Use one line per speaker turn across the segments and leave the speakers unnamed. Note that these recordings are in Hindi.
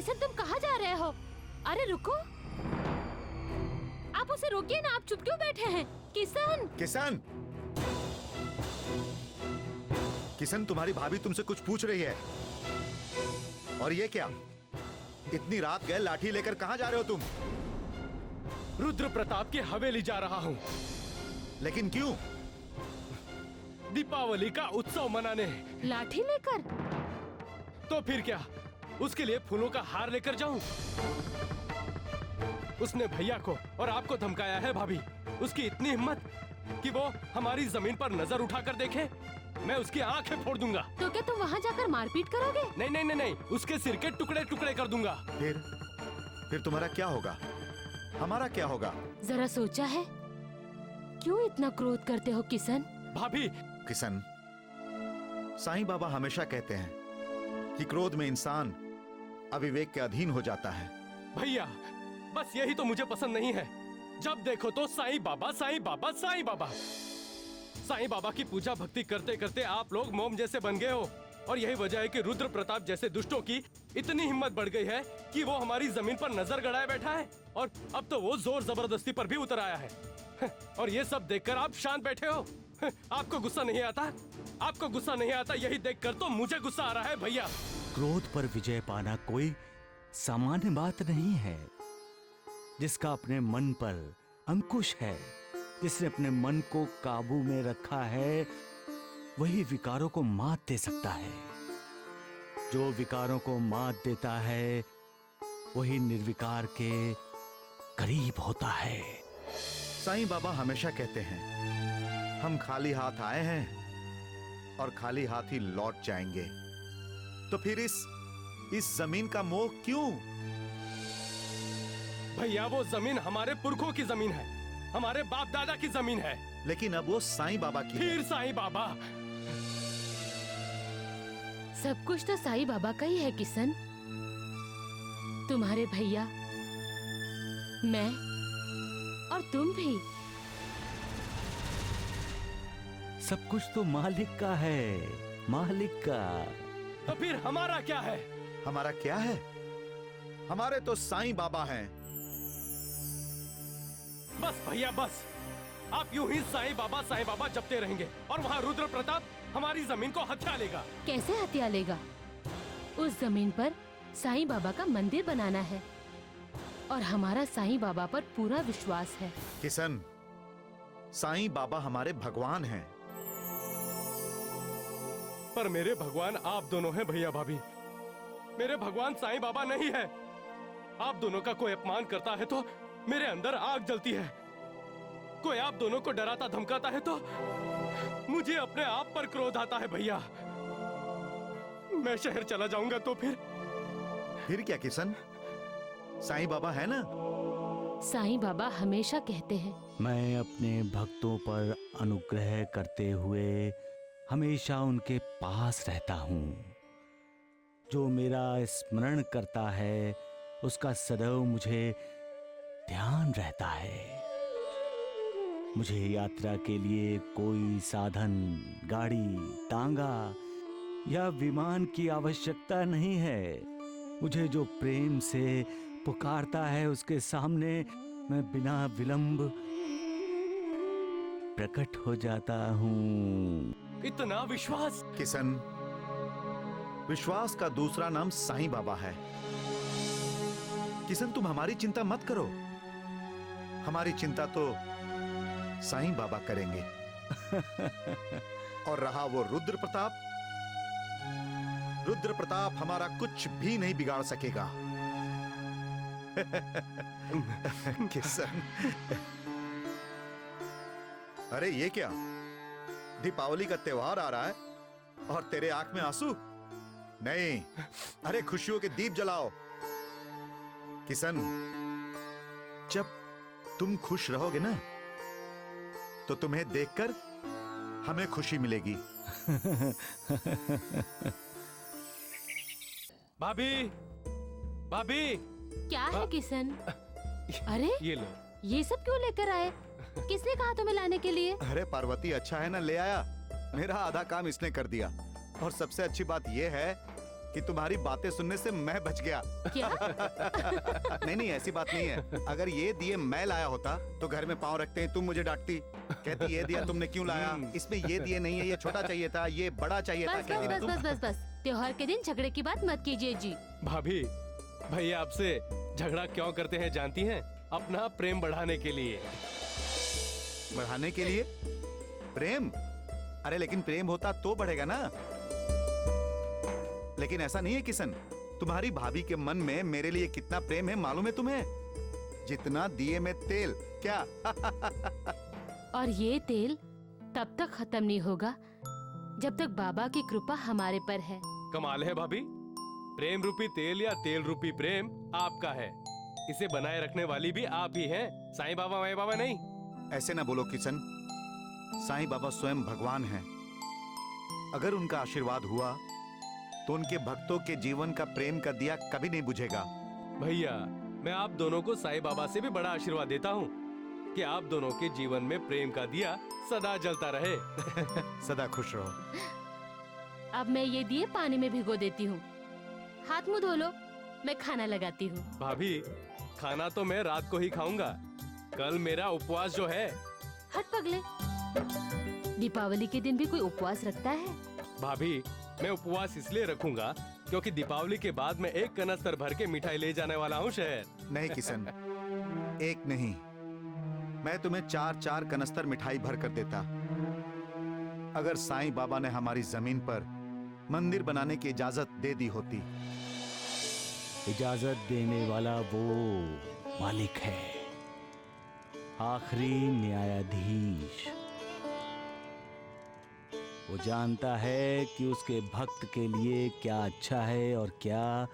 किशन तुम कहाँ जा रहे हो? अरे रुको, आप उसे रोकिए ना, आप चुप क्यों बैठे हैं? किशन!
किशन! किशन, तुम्हारी भाभी तुमसे कुछ पूछ रही है। और ये क्या? इतनी रात गए लाठी लेकर कहाँ जा रहे हो तुम?
रुद्र प्रताप की हवेली जा रहा हूँ।
लेकिन क्यों?
दीपावली का उत्सव मनाने।
लाठी लेकर?
तो फिर क्या, उसके लिए फूलों का हार लेकर जाऊं? उसने भैया को और आपको धमकाया है भाभी। उसकी इतनी हिम्मत कि वो हमारी जमीन पर नजर उठाकर देखे। मैं उसकी आंखें फोड़ दूंगा।
तो क्या तुम वहाँ जाकर मारपीट करोगे?
नहीं नहीं नहीं नहीं, उसके सिर के टुकड़े टुकड़े कर दूंगा।
फिर तुम्हारा क्या होगा? हमारा क्या होगा?
जरा सोचा है? क्यों इतना क्रोध करते हो किशन?
भाभी!
किशन, साईं बाबा हमेशा कहते हैं कि क्रोध में इंसान अविवेक के अधीन हो जाता है।
भैया, बस यही तो मुझे पसंद नहीं है। जब देखो तो साईं बाबा, साईं बाबा, साईं बाबा। साईं बाबा की पूजा भक्ति करते करते आप लोग मोम जैसे बन गए हो। और यही वजह है कि रुद्र प्रताप जैसे दुष्टों की इतनी हिम्मत बढ़ गई है कि वो हमारी जमीन पर नजर गड़ाए बैठा है। और अब तो वो जोर जबरदस्ती पर भी उतर आया है। और ये सब देखकर आप शांत बैठे हो। आपको गुस्सा नहीं आता? आपको गुस्सा नहीं आता? यही देखकर तो मुझे गुस्सा आ रहा है भैया।
क्रोध पर विजय पाना कोई सामान्य बात नहीं है। जिसका अपने मन पर अंकुश है, जिसने अपने मन को काबू में रखा है, वही विकारों को मात दे सकता है। जो विकारों को मात देता है वही निर्विकार के करीब होता है।
साईं बाबा हमेशा कहते हैं, हम खाली हाथ आए हैं और खाली हाथ ही लौट जाएंगे। तो फिर इस जमीन का मोह क्यों?
भैया, वो जमीन हमारे पुरखों की जमीन है, हमारे बाप दादा की जमीन है।
लेकिन अब वो साईं बाबा की है।
फिर साईं बाबा?
सब कुछ तो साईं बाबा का ही है किशन। तुम्हारे भैया, मैं और तुम भी।
सब कुछ तो मालिक का है, मालिक का।
तो फिर हमारा क्या है?
हमारा क्या है? हमारे तो साईं बाबा हैं।
बस भैया बस, आप यूं ही साईं बाबा जपते रहेंगे और वहाँ रुद्र प्रताप हमारी जमीन को हथिया लेगा।
कैसे हथिया लेगा? उस जमीन पर साईं बाबा का मंदिर बनाना है और हमारा साईं बाबा पर पूरा विश्वास है।
किशन, साईं बाबा हमारे भगवान हैं।
पर मेरे भगवान आप दोनों हैं भैया भाभी। मेरे भगवान साईं बाबा नहीं है। आप दोनों का कोई अपमान करता है तो मेरे अंदर आग जलती है। कोई आप दोनों को डराता धमकाता है तो मुझे अपने आप पर क्रोध आता है भैया। मैं शहर चला जाऊंगा तो फिर
क्या किशन? साईं बाबा है ना?
साईं बाबा हमेशा कहते हैं,
मैं अपने भक्तों पर अनुग्रह करते हुए हमेशा उनके पास रहता हूँ। जो मेरा स्मरण करता है उसका सदैव मुझे ध्यान रहता है। मुझे यात्रा के लिए कोई साधन, गाड़ी, तांगा या विमान की आवश्यकता नहीं है। मुझे जो प्रेम से पुकारता है उसके सामने मैं बिना विलंब प्रकट हो जाता हूँ।
इतना विश्वास?
किशन, विश्वास का दूसरा नाम साईं बाबा है। किशन, तुम हमारी चिंता मत करो। हमारी चिंता तो साईं बाबा करेंगे। और रहा वो रुद्र प्रताप हमारा कुछ भी नहीं बिगाड़ सकेगा। किशन, अरे ये क्या? दीपावली का त्योहार आ रहा है और तेरे आंख में आंसू? नहीं, अरे खुशियों के दीप जलाओ। किशन, जब तुम खुश रहोगे ना तो तुम्हें देखकर हमें खुशी मिलेगी।
भाभी, भाभी!
क्या है किशन? अरे
ये लो।
ये सब क्यों लेकर आए? किसने कहा तुम्हें लाने के लिए?
अरे पार्वती, अच्छा है ना ले आया। मेरा आधा काम इसने कर दिया। और सबसे अच्छी बात यह है कि तुम्हारी बातें सुनने से मैं बच गया।
क्या?
नहीं नहीं, ऐसी बात नहीं है। अगर ये दिए मैं लाया होता तो घर में पाँव रखते हैं तुम मुझे डांटती, कहती ये दिया तुमने क्यों लाया, इसमें ये दिए नहीं है, ये छोटा चाहिए था, ये बड़ा चाहिए था।
बस
कहती
बस
ना
बस बस बस बस, त्योहार के दिन झगड़े की बात मत कीजिए जी।
भाभी, भैया आपसे झगड़ा क्यों करते हैं जानती हैं? अपना प्रेम बढ़ाने के लिए।
बढ़ाने के लिए प्रेम? अरे लेकिन प्रेम होता तो बढ़ेगा ना। लेकिन ऐसा नहीं है किशन, तुम्हारी भाभी के मन में मेरे लिए कितना प्रेम है मालूम है तुम्हें? जितना दिए में तेल। क्या?
और ये तेल तब तक खत्म नहीं होगा जब तक बाबा की कृपा हमारे पर है।
कमाल है भाभी, प्रेम रूपी तेल या तेल रूपी प्रेम आपका है, इसे बनाए रखने वाली भी आप ही हैं, साईं बाबा माई बाबा नहीं।
ऐसे ना बोलो किशन, साईं बाबा स्वयं भगवान हैं। अगर उनका आशीर्वाद हुआ तो उनके भक्तों के जीवन का प्रेम का दिया कभी नहीं बुझेगा।
भैया, मैं आप दोनों को साईं बाबा से भी बड़ा आशीर्वाद देता हूँ कि आप दोनों के जीवन में प्रेम का दिया सदा जलता रहे।
सदा खुश रहो।
अब मैं ये दिए पानी में भिगो देती हूँ, हाथ मुंह धो लो, मैं खाना लगाती हूँ।
भाभी, खाना तो मैं रात को ही खाऊंगा, कल मेरा उपवास जो है।
हट पगले, दीपावली के दिन भी कोई उपवास रखता है?
भाभी, मैं उपवास इसलिए रखूंगा क्योंकि दीपावली के बाद मैं एक कनस्तर भर के मिठाई ले जाने वाला हूँ शहर।
नहीं किशन, एक नहीं, मैं तुम्हें 4-4 कनस्तर मिठाई भर कर देता। अगर साईं बाबा ने हमारी जमीन पर मंदिर बनाने की इजाजत दे दी होती।
इजाजत देने वाला वो मालिक है, आखिरी न्यायाधीश। वो जानता है कि उसके भक्त के लिए क्या अच्छा है और क्या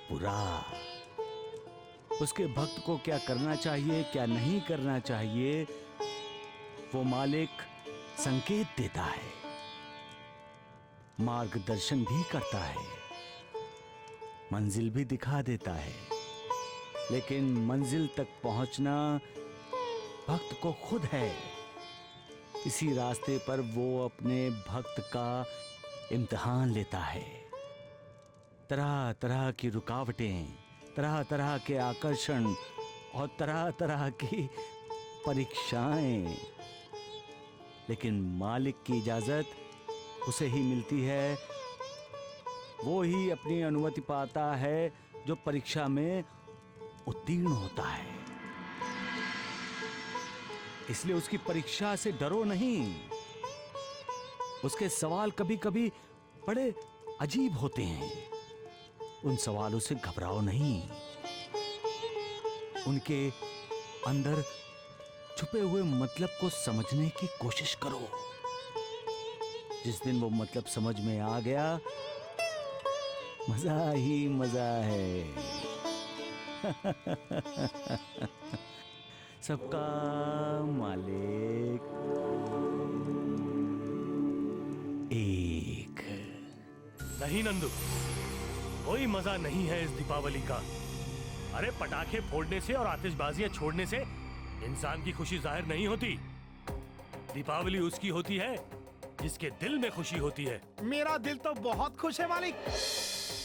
बुरा, उसके भक्त को क्या करना चाहिए क्या नहीं करना चाहिए। वो मालिक संकेत देता है, मार्गदर्शन भी करता है, मंजिल भी दिखा देता है, लेकिन मंजिल तक पहुंचना भक्त को खुद है। इसी रास्ते पर वो अपने भक्त का इम्तिहान लेता है। तरह तरह की रुकावटें, तरह तरह के आकर्षण और तरह तरह की परीक्षाएं, लेकिन मालिक की इजाजत उसे ही मिलती है। वो ही अपनी अनुमति पाता है जो परीक्षा में उत्तीर्ण होता है। इसलिए उसकी परीक्षा से डरो नहीं। उसके सवाल कभी कभी बड़े अजीब होते हैं, उन सवालों से घबराओ नहीं। उनके अंदर छुपे हुए मतलब को समझने की कोशिश करो। जिस दिन वो मतलब समझ में आ गया, मजा ही मजा है। सबका मालिक एक।
नहीं नंदू, कोई मजा नहीं है इस दीपावली का। अरे पटाखे फोड़ने से और आतिशबाजियां छोड़ने से इंसान की खुशी जाहिर नहीं होती। दीपावली उसकी होती है जिसके दिल में खुशी होती है।
मेरा दिल तो बहुत खुश है मालिक।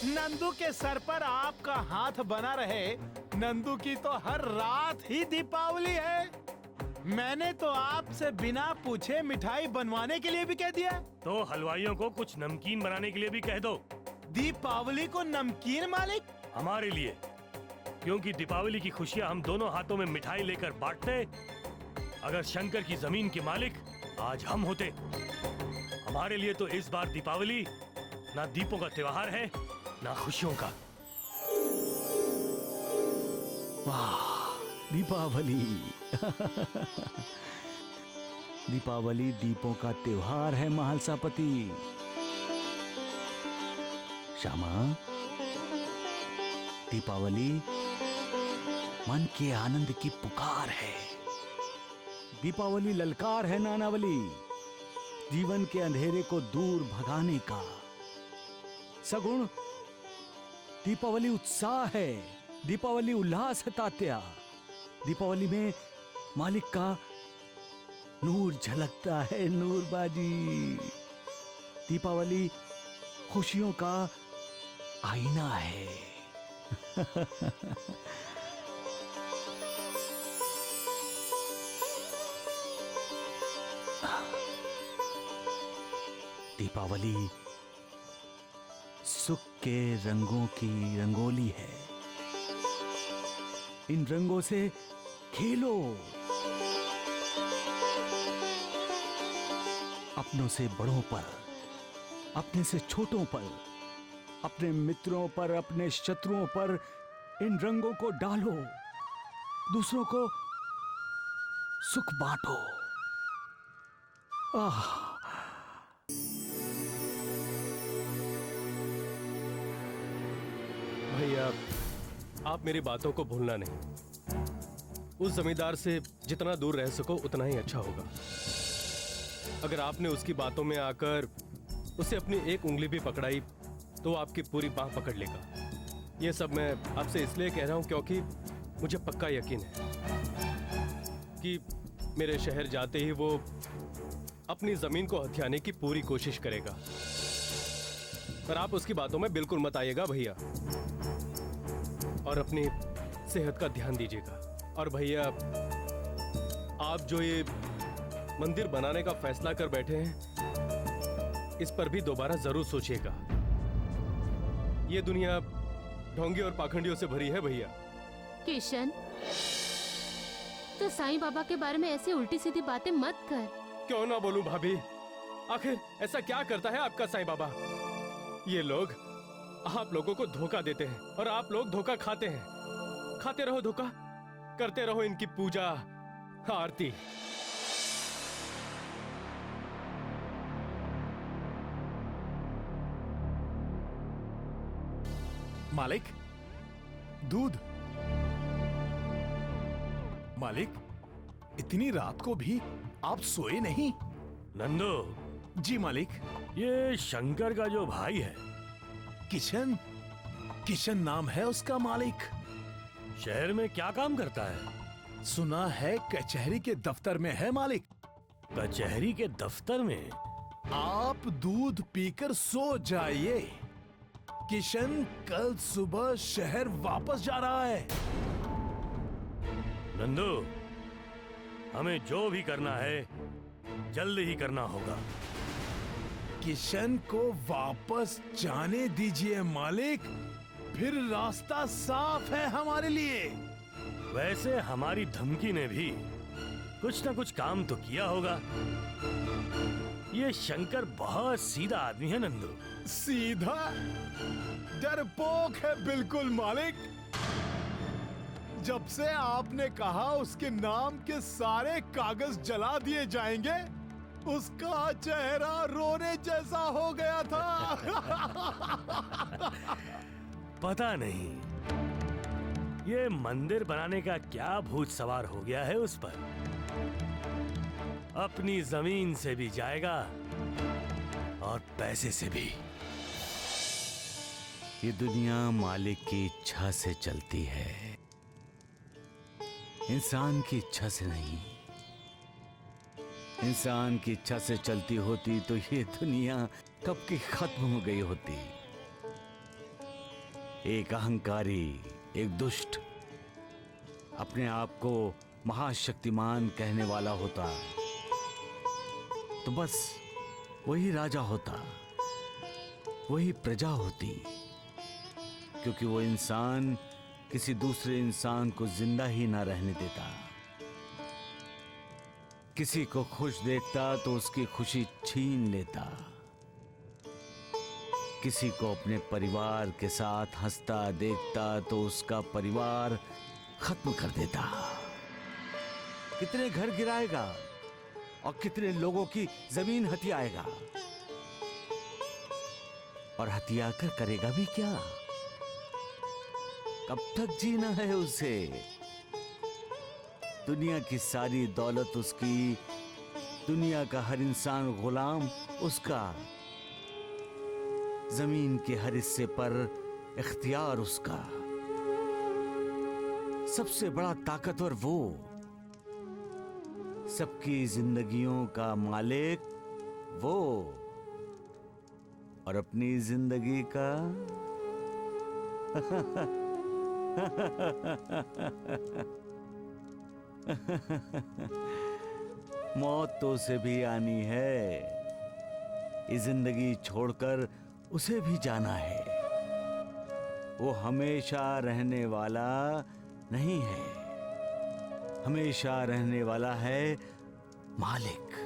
नंदू के सर पर आपका हाथ बना रहे। नंदू की तो हर रात ही दीपावली है। मैंने तो आपसे बिना पूछे मिठाई बनवाने के लिए भी कह दिया।
तो हलवाइयों को कुछ नमकीन बनाने के लिए भी कह दो।
दीपावली को नमकीन मालिक?
हमारे लिए, क्योंकि दीपावली की खुशियां हम दोनों हाथों में मिठाई लेकर बांटते। अगर शंकर की जमीन के मालिक आज हम होते, हमारे लिए तो इस बार दीपावली ना दीपों का त्योहार है ना खुशियों का।
वाह, दीपावली। दीपावली दीपों का त्योहार है महालसापति। श्यामा, दीपावली मन के आनंद की पुकार है। दीपावली ललकार है नानावली, जीवन के अंधेरे को दूर भगाने का। सगुण दीपावली उत्साह है, दीपावली उल्लास है तात्या। दीपावली में मालिक का नूर झलकता है, नूर बाजी। दीपावली खुशियों का आईना है। दीपावली सुख के रंगों की रंगोली है। इन रंगों से खेलो, अपनों से बड़ों पर, अपने से छोटों पर, अपने मित्रों पर, अपने शत्रुओं पर इन रंगों को डालो, दूसरों को सुख बांटो। आह,
भैया, आप मेरी बातों को भूलना नहीं। उस जमींदार से जितना दूर रह सको उतना ही अच्छा होगा। अगर आपने उसकी बातों में आकर उसे अपनी एक उंगली भी पकड़ाई तो आपकी पूरी बांह पकड़ लेगा। ये सब मैं आपसे इसलिए कह रहा हूं क्योंकि मुझे पक्का यकीन है कि मेरे शहर जाते ही वो अपनी जमीन को हथियाने की पूरी कोशिश करेगा। पर आप उसकी बातों में बिल्कुल मत आइएगा भैया, और अपनी सेहत का ध्यान दीजिएगा। और भैया, आप जो ये मंदिर बनाने का फैसला कर बैठे हैं, इस पर भी दोबारा जरूर सोचिएगा। ये दुनिया ढोंगी और पाखंडियों से भरी है भैया।
किशन, तो साईं बाबा के बारे में ऐसी उल्टी सीधी बातें मत कर।
क्यों ना बोलूं भाभी, आखिर ऐसा क्या करता है आपका साईं बाबा? ये लोग आप लोगों को धोखा देते हैं और आप लोग धोखा खाते हैं। खाते रहो धोखा, करते रहो इनकी पूजा आरती।
मालिक, दूध। मालिक, इतनी रात को भी आप सोए नहीं?
नंदू,
जी मालिक।
ये शंकर का जो भाई है,
किशन, किशन नाम है उसका मालिक।
शहर में क्या काम करता है?
सुना है कचहरी के दफ्तर में है मालिक।
कचहरी के दफ्तर में?
आप दूध पीकर सो जाइए। किशन कल सुबह शहर वापस जा रहा है।
नंदू, हमें जो भी करना है जल्दी ही करना होगा।
किशन को वापस जाने दीजिए मालिक, फिर रास्ता साफ है हमारे लिए।
वैसे हमारी धमकी ने भी कुछ ना कुछ काम तो किया होगा। ये शंकर बहुत सीधा आदमी है नंदू।
सीधा? डरपोक है बिल्कुल मालिक। जब से आपने कहा उसके नाम के सारे कागज जला दिए जाएंगे, उसका चेहरा रोने जैसा हो गया था।
पता नहीं ये मंदिर बनाने का क्या भूत सवार हो गया है उस पर। अपनी जमीन से भी जाएगा और पैसे से भी।
ये दुनिया मालिक की इच्छा से चलती है, इंसान की इच्छा से नहीं। इंसान की इच्छा से चलती होती तो ये दुनिया कब की खत्म हो गई होती। एक अहंकारी, एक दुष्ट अपने आप को महाशक्तिमान कहने वाला होता तो बस वही राजा होता, वही प्रजा होती, क्योंकि वो इंसान किसी दूसरे इंसान को जिंदा ही ना रहने देता। किसी को खुश देखता तो उसकी खुशी छीन लेता, किसी को अपने परिवार के साथ हंसता देखता तो उसका परिवार खत्म कर देता। कितने घर गिराएगा और कितने लोगों की जमीन हथियाएगा, और हथिया कर करेगा भी क्या? कब तक जीना है उसे? दुनिया की सारी दौलत उसकी, दुनिया का हर इंसान गुलाम उसका, जमीन के हर हिस्से पर इख्तियार उसका। सबसे बड़ा ताकतवर वो, सबकी जिंदगियों का मालिक वो, और अपनी जिंदगी का मौत तो उसे भी आनी है, ये जिंदगी छोड़कर उसे भी जाना है। वो हमेशा रहने वाला नहीं है, हमेशा रहने वाला है मालिक।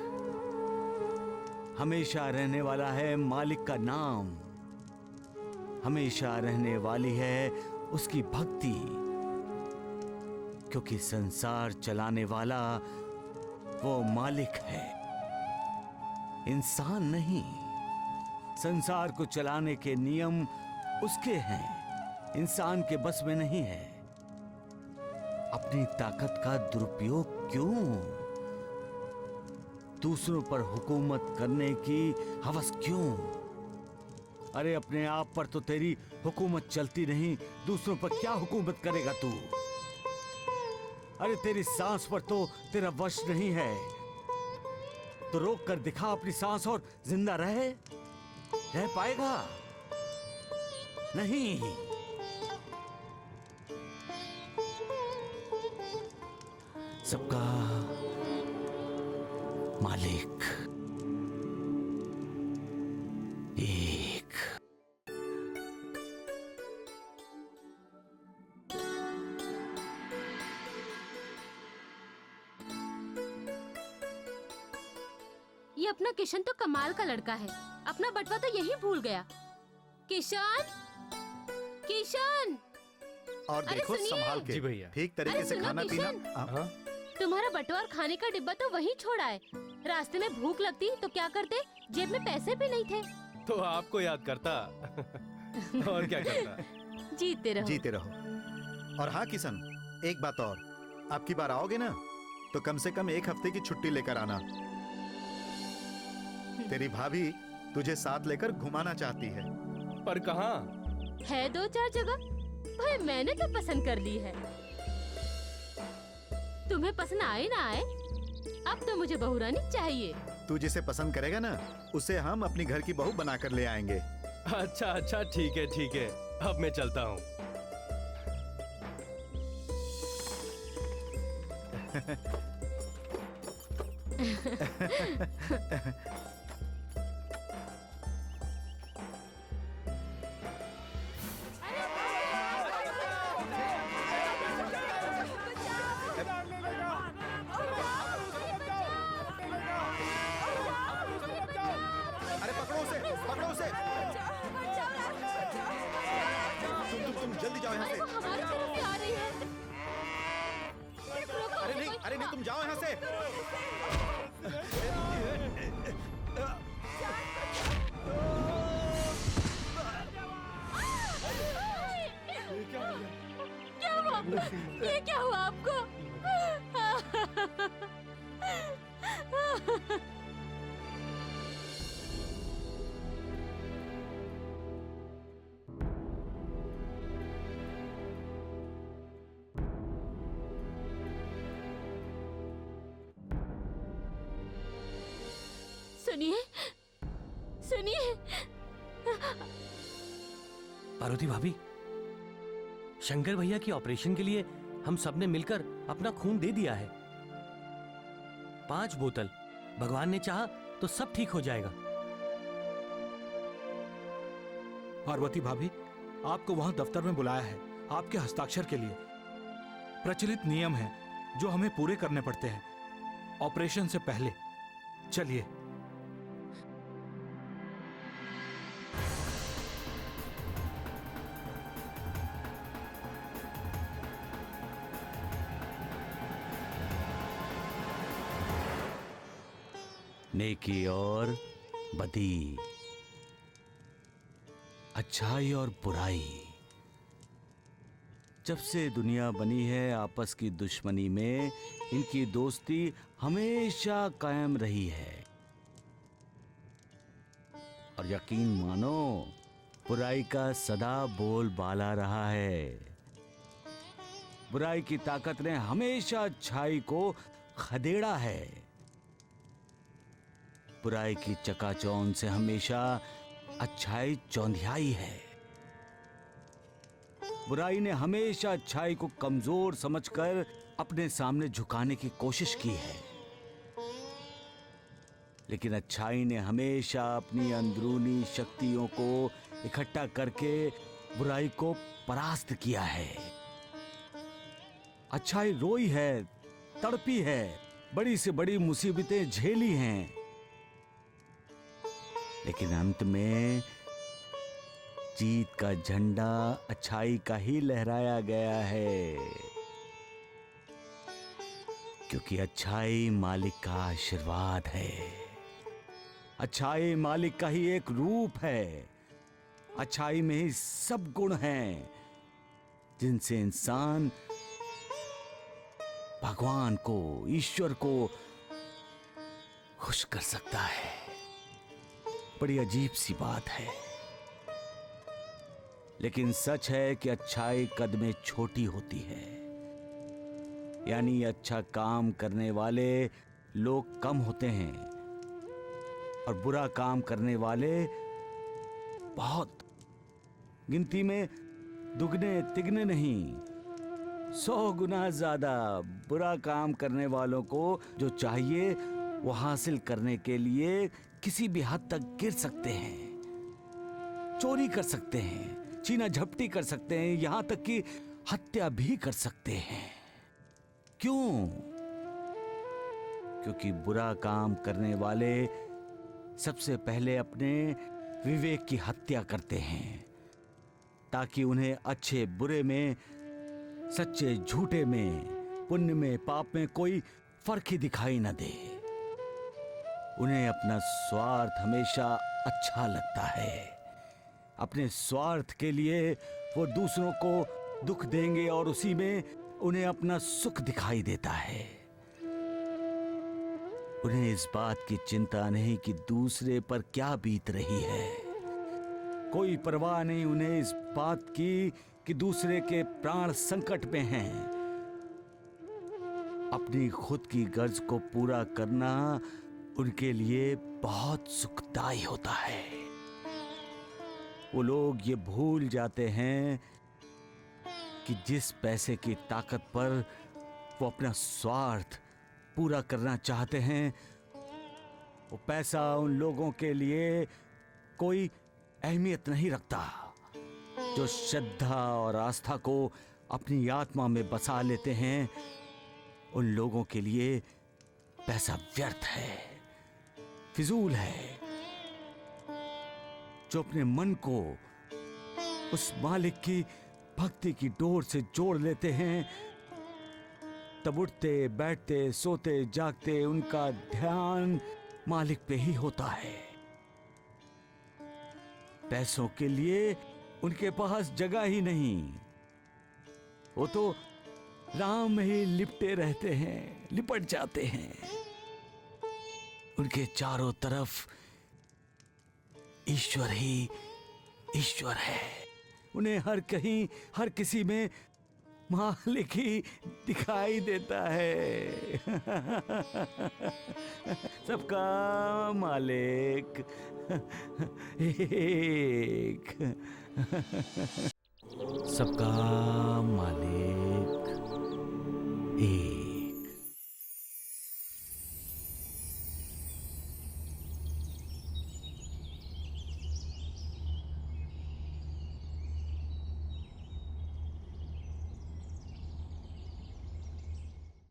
हमेशा रहने वाला है मालिक का नाम, हमेशा रहने वाली है उसकी भक्ति, क्योंकि संसार चलाने वाला वो मालिक है, इंसान नहीं। संसार को चलाने के नियम उसके हैं, इंसान के बस में नहीं है। अपनी ताकत का दुरुपयोग क्यों? दूसरों पर हुकूमत करने की हवस क्यों? अरे अपने आप पर तो तेरी हुकूमत चलती नहीं, दूसरों पर क्या हुकूमत करेगा तू? अरे तेरी सांस पर तो तेरा वश नहीं है, तो रोक कर दिखा अपनी सांस और जिंदा रह पाएगा? नहीं। सबका मालिक एक।
ये अपना किशन तो कमाल का लड़का है, अपना बटवा तो यही भूल गया। किशन, किशन,
और
अरे
देखो
सुनिए।
संभाल के
जी भैया।
ठीक तरीके
अरे
से
सुनो
खाना पीना।
किशन।
हाँ?
तुम्हारा बटवा और खाने का डिब्बा तो वहीं छोड़ा है। रास्ते में भूख लगती तो क्या करते? जेब में पैसे भी नहीं थे।
तो आपको याद करता और क्या करता।
जीते रहो।
जीते रहो। और हाँ किशन, एक बात और, अब की बार आओगे ना तो कम से कम 1 हफ्ते की छुट्टी लेकर आना। तेरी भाभी तुझे साथ लेकर घुमाना चाहती है।
पर कहाँ?
है 2-4 जगह, भाई मैंने तो पसंद कर ली है। तुम्हें पसंद आए ना आए, अब तो मुझे बहुरानी चाहिए।
तू जिसे पसंद करेगा ना उसे हम अपनी घर की बहू बनाकर ले आएंगे।
अच्छा अच्छा, ठीक है ठीक है, अब मैं चलता हूँ।
अरे पकड़ो उसे, पकड़ो उसे। तुम जल्दी जाओ यहाँ से।
वो हमारी तरफ से आ रही है। रुको,
अरे नहीं तुम जाओ यहाँ से।
क्या हुआ? ये क्या हुआ आपको? सुनिए, सुनिए।
पार्वती भाभी, शंकर भैया की ऑपरेशन के लिए हम सबने मिलकर अपना खून दे दिया है। 5 बोतल, भगवान ने चाहा तो सब ठीक हो जाएगा।
पार्वती भाभी, आपको वहां दफ्तर में बुलाया है आपके हस्ताक्षर के लिए। प्रचलित नियम है जो हमें पूरे करने पड़ते हैं ऑपरेशन से पहले। चलिए।
नेकी और बदी, अच्छाई और बुराई, जब से दुनिया बनी है आपस की दुश्मनी में इनकी दोस्ती हमेशा कायम रही है। और यकीन मानो, बुराई का सदा बोलबाला रहा है। बुराई की ताकत ने हमेशा अच्छाई को खदेड़ा है। बुराई की चकाचौंध से हमेशा अच्छाई चौंधियाई है। बुराई ने हमेशा अच्छाई को कमजोर समझकर अपने सामने झुकाने की कोशिश की है, लेकिन अच्छाई ने हमेशा अपनी अंदरूनी शक्तियों को इकट्ठा करके बुराई को परास्त किया है। अच्छाई रोई है, तड़पी है, बड़ी से बड़ी मुसीबतें झेली हैं, लेकिन अंत में जीत का झंडा अच्छाई का ही लहराया गया है, क्योंकि अच्छाई मालिक का आशीर्वाद है। अच्छाई मालिक का ही एक रूप है। अच्छाई में ही सब गुण हैं जिनसे इंसान भगवान को, ईश्वर को खुश कर सकता है। बड़ी अजीब सी बात है, लेकिन सच है कि अच्छाई कद में छोटी होती है। यानी अच्छा काम करने वाले लोग कम होते हैं और बुरा काम करने वाले बहुत, गिनती में दुगने तिगने नहीं, 100 गुना ज्यादा। बुरा काम करने वालों को जो चाहिए वो हासिल करने के लिए किसी भी हद तक गिर सकते हैं, चोरी कर सकते हैं, छीना झपटी कर सकते हैं, यहां तक कि हत्या भी कर सकते हैं। क्यों? क्योंकि बुरा काम करने वाले सबसे पहले अपने विवेक की हत्या करते हैं, ताकि उन्हें अच्छे बुरे में, सच्चे झूठे में, पुण्य में पाप में कोई फर्क ही दिखाई न दे। उन्हें अपना स्वार्थ हमेशा अच्छा लगता है। अपने स्वार्थ के लिए वो दूसरों को दुख देंगे और उसी में उन्हें अपना सुख दिखाई देता है। उन्हें इस बात की चिंता नहीं कि दूसरे पर क्या बीत रही है। कोई परवाह नहीं उन्हें इस बात की कि दूसरे के प्राण संकट में हैं। अपनी खुद की गर्ज को पूरा करना उनके लिए बहुत सुखदायी होता है। वो लोग ये भूल जाते हैं कि जिस पैसे की ताकत पर वो अपना स्वार्थ पूरा करना चाहते हैं, वो पैसा उन लोगों के लिए कोई अहमियत नहीं रखता। जो श्रद्धा और आस्था को अपनी आत्मा में बसा लेते हैं, उन लोगों के लिए पैसा व्यर्थ है, फिजूल है। जो अपने मन को उस मालिक की भक्ति की डोर से जोड़ लेते हैं, तब उठते बैठते सोते जागते उनका ध्यान मालिक पे ही होता है। पैसों के लिए उनके पास जगह ही नहीं। वो तो राम में ही लिपटे रहते हैं, लिपट जाते हैं। उनके चारों तरफ ईश्वर ही ईश्वर है। उन्हें हर कहीं, हर किसी में मालिक ही दिखाई देता है। सबका मालिक एक, सबका मालिक एक।